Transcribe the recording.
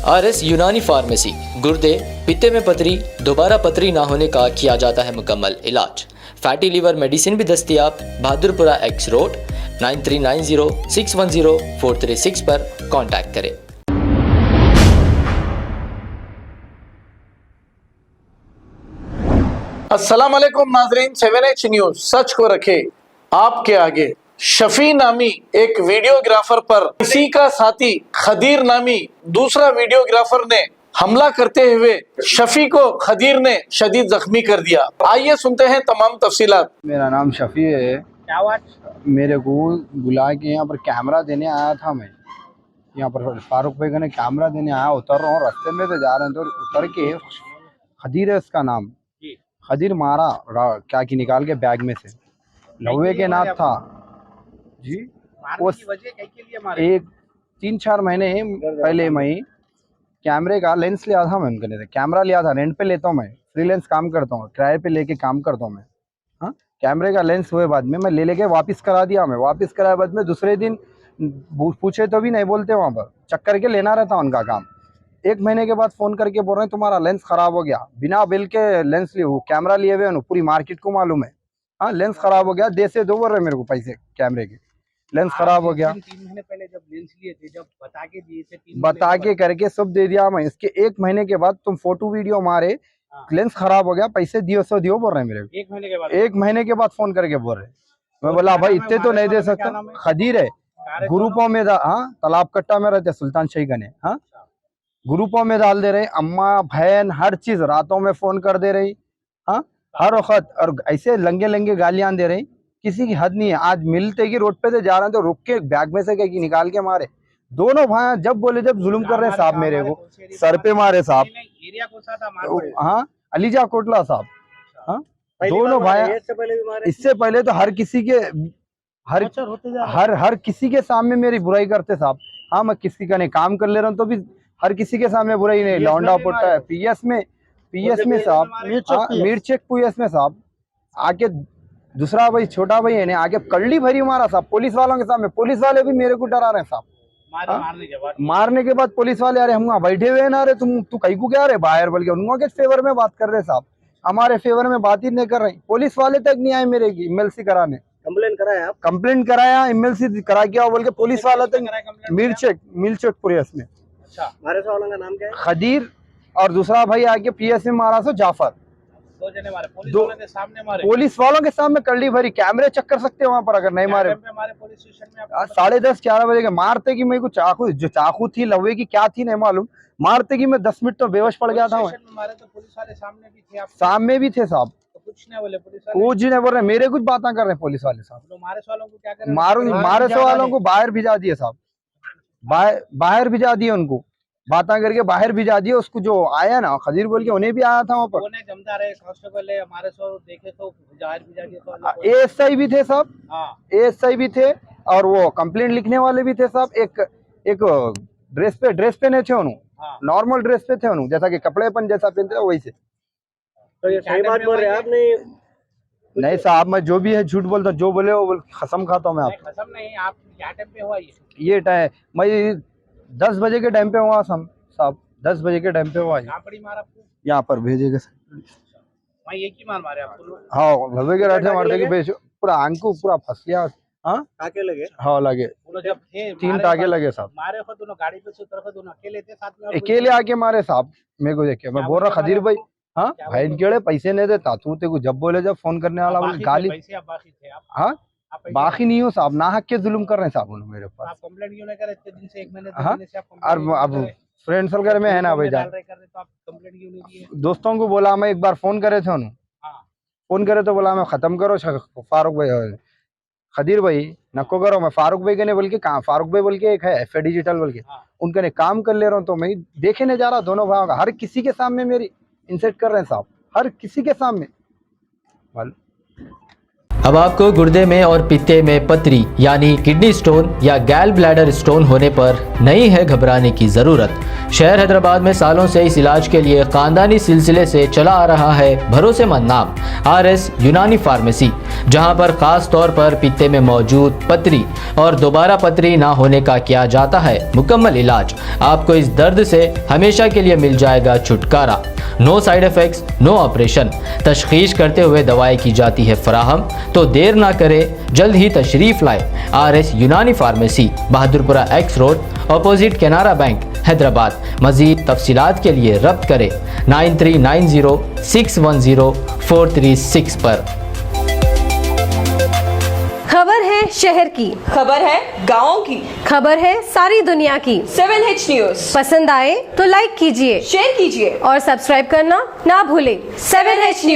RS Unani pharmacy, गुर्दे, पित्ते में पथरी, दोबारा पथरी ना होने का किया जाता है मुकम्मल इलाज। फैटी लीवर मेडिसिन भी दस्तियाब। बहादुरपुरा X रोड 9390610436 पर कांटेक्ट करें। अस्सलाम वालेकुम नाजरीन, 7H न्यूज सच को रखे आपके आगे। शफी नामी एक वीडियोग्राफर पर किसी का साथी खदीर नामी दूसरा वीडियोग्राफर ने हमला करते हुए शफी को खदीर ने शदीद जख्मी कर दिया। आइए सुनते हैं तमाम तफसीलात। मेरा नाम शफी है। क्या हुआ? मेरे को बुला के यहाँ पर कैमरा देने आया था। मैं यहाँ पर फारूक भाई ने कैमरा देने आया, उतर रहा हूँ, रास्ते में तो जा रहे हैं तो उतर के खदीर है उसका नाम, खदीर मारा क्या की निकाल के बैग में से, नव्वे के नाथ था जी। उस एक 3-4 महीने पहले मैं कैमरे का लेंस लिया था। मैं उनके कैमरा लिया था, रेंट पे लेता हूँ, मैं फ्रीलांस काम करता हूँ, किराए पे लेके काम करता हूँ मैं। हाँ, कैमरे का लेंस हुए बाद में मैं ले लेके वापस करा दिया। मैं वापस कराए बाद में दूसरे दिन पूछे तो भी नहीं बोलते, वहाँ पर चक्कर के लेना रहता उनका काम। 1 महीने के बाद फ़ोन करके बोल रहे हैं तुम्हारा लेंस ख़राब हो गया। बिना बिल के लेंस लिए, वो कैमरा लिए हुए, पूरी मार्केट को मालूम है। हाँ, लेंस ख़राब हो गया, दे से दो बोल रहे मेरे को पैसे कैमरे के। लेंस ख़राब हो गया। 3 महीने पहले जब लेंस लिए थे, जब बता के दिए थे, बता के करके सब दे दिया मैं। इसके 1 महीने के बाद तुम फोटो वीडियो मारे, लेंस ख़राब हो गया, पैसे दियो सो दियो बोल रहे हैं मेरे को। 1 महीने के बाद 1 महीने के बाद फ़ोन करके बोल रहे। मैं बोला भाई इतने तो नहीं दे सकता। खदीर है, ग्रुपों में हाँ, तालाब कट्टा में रहते, सुल्तान शाही गने। हाँ, ग्रुपों में डाल दे रहे, अम्मा बहन हर चीज, रातों में फोन कर दे रही। हाँ, हर वक्त, और ऐसे लंगे लंगे गालियां दे रही, किसी की हद नहीं है। आज मिलते की रोड पे से जा रहे हैं तो रुक के बैग में से क्या निकाल के मारे। दोनों भाई जब बोले जब जुल्म कर रहे साहब, मेरे को सर पे मारे साहब। एरिया कौन सा था? हाँ, अलीजा कोटला साहब। हाँ, दोनों भाई इससे पहले तो हर किसी के हर किसी के सामने मेरी बुराई करते साहब। हाँ, मैं किसी का नहीं काम कर ले रहा हूँ तो भी हर किसी के सामने बुराई नहीं। लौंडा पुट्टा है पीएस में साहब, मीरचेक पीएस में साहब आके दूसरा भाई छोटा भाई है ने आके कल्ली भरी मारा साहब पुलिस वालों के सामने। पुलिस वाले भी मेरे को डरा रहे हैं साहब। मारने के बाद पुलिस वाले, अरे हम बैठे हुए ना, अरे तू कहीं को क्या रहे बाहर, बोल के उनके फेवर में बात कर रहे साहब, हमारे फेवर में बात ही नहीं कर रहे। पुलिस वाले तक नहीं आए मेरे की MLC कराने। कंप्लेन कराया MLC करा के बोल के पुलिस वाला तक। मीरचेक पुलिस में मारे वालों का नाम क्या है? खदीर, और दूसरा भाई आके PS में मारा सो जाफर। 2 जने मारे पुलिस वालों के सामने मारे। पुलिस वालों के सामने कल्ली भरी, कैमरे चेक कर सकते हैं वहां पर, अगर नहीं मारे। पुलिस स्टेशन में 10:30-11 बजे के मारते की मेरे को चाकू, जो चाकू थी लवे की क्या थी नहीं मालूम, मारते की मैं 10 मिनट तो बेहोश पड़ गया था। मारे तो पुलिस वाले सामने भी थे, सामने भी थे साहब। कुछ नहीं बोले पुलिस वाले, कुछ नहीं बोल रहे, मेरे कुछ बातें कर रहे हैं पुलिस वाले साहब। तो मारे वालों को क्या कर रहे? मारे वालों को बाहर भिजा दिए साहब, बाहर भिजा दिए उनको, बातें करके बाहर भिजा दिए। उसको जो आया ना खदीर बोल के, उन्हें भी आया था वहाँ पर। जमदार है कांस्टेबल है, हमारे सो देखे तो बाहर भिजा दिए। तो ASI भी थे साहब। हाँ, ASI भी थे, और वो कंप्लेंट लिखने वाले भी थे साहब। एक ड्रेस पे नहीं थे उन्होंने। हाँ, नॉर्मल ड्रेस पे थे उन्होंने, जैसा कि कपड़ेपन जैसा पहनते हैं वैसे। तो ये सही बात बोल रहे हैं आप? नहीं साहब, मैं जो भी है झूठ बोलता, जो बोले वो कसम खाता हूँ मैं। आप कसम नहीं, आप क्या टाइम पे हुआ ये टाइम मैं 10 बजे के टाइम पे हुआ साहब, 10 बजे के टाइम पे हुआ। यहाँ पर भेजेगा एक ही मार मारे आपको? हाँ, लवे के राठे मारते के भेज, पूरा आंख को पूरा फंस गया। हाँ, टाके लगे? हाँ लगे, जब थे 3 टाके लगे साहब। मारे हो दोनों गाड़ी पे से उतर के, दोनों अकेले थे साथ में? अकेले आके मारे साहब मेरे को देख के। मैं बोल रहा खदीर भाई, हाँ भाई केड़े पैसे नहीं देता तू, तेको जब बोले जब फोन करने वाला बोले गाली। बाकी थे आप? हाँ, बाकी नहीं हो साहब, नाहक के जुल्म कर रहे हैं साहब उन्होंने मेरे ऊपर। आप कंप्लेंट क्यों नहीं कर रहे इतने दिन से? 1 महीने हाँ, से आप और अब फ्रेंड सर्कल में है ना भाई जान, तो आप कंप्लेंट क्यों नहीं दिए? दोस्तों को बोला, मैं एक बार फोन करे थे उन्होंने, फोन करे तो बोला मैं खत्म करो फारूक भाई, खदीर भाई नको करो। मैं फारूक भाई के ने बोल के, कहा फारूक भाई बोल के एक है FA डिजिटल बोल के, उनके ने काम कर ले रहा हूँ। तो मैं देखे नहीं जा रहा दोनों भाइयों का, हर किसी के सामने मेरी इंसल्ट कर रहे हैं साहब, हर किसी के सामने। अब आपको गुर्दे में और पित्ते में पथरी यानी किडनी स्टोन या गैल ब्लैडर स्टोन होने पर नहीं है घबराने की जरूरत। शहर हैदराबाद में सालों से इस इलाज के लिए खानदानी सिलसिले से चला आ रहा है भरोसेमंद नाम RS यूनानी फार्मेसी, जहां पर खास तौर पर पित्ते में मौजूद पथरी और दोबारा पथरी ना होने का किया जाता है मुकम्मल इलाज। आपको इस दर्द से हमेशा के लिए मिल जाएगा छुटकारा। No side effects, no operation. तशखीस करते हुए दवाएं की जाती है फराहम। तो देर ना करें, जल्द ही तशरीफ लाए RS Unani pharmacy, Bahadurpura X road, opposite Canara bank, Hyderabad. मजीद तफसीलात के लिए रब्त करें 9390610436 पर। खबर है शहर की, खबर है गाँव की, खबर है सारी दुनिया की। 7H न्यूज पसंद आए तो लाइक कीजिए, शेयर कीजिए और सब्सक्राइब करना ना भूलें। 7H news.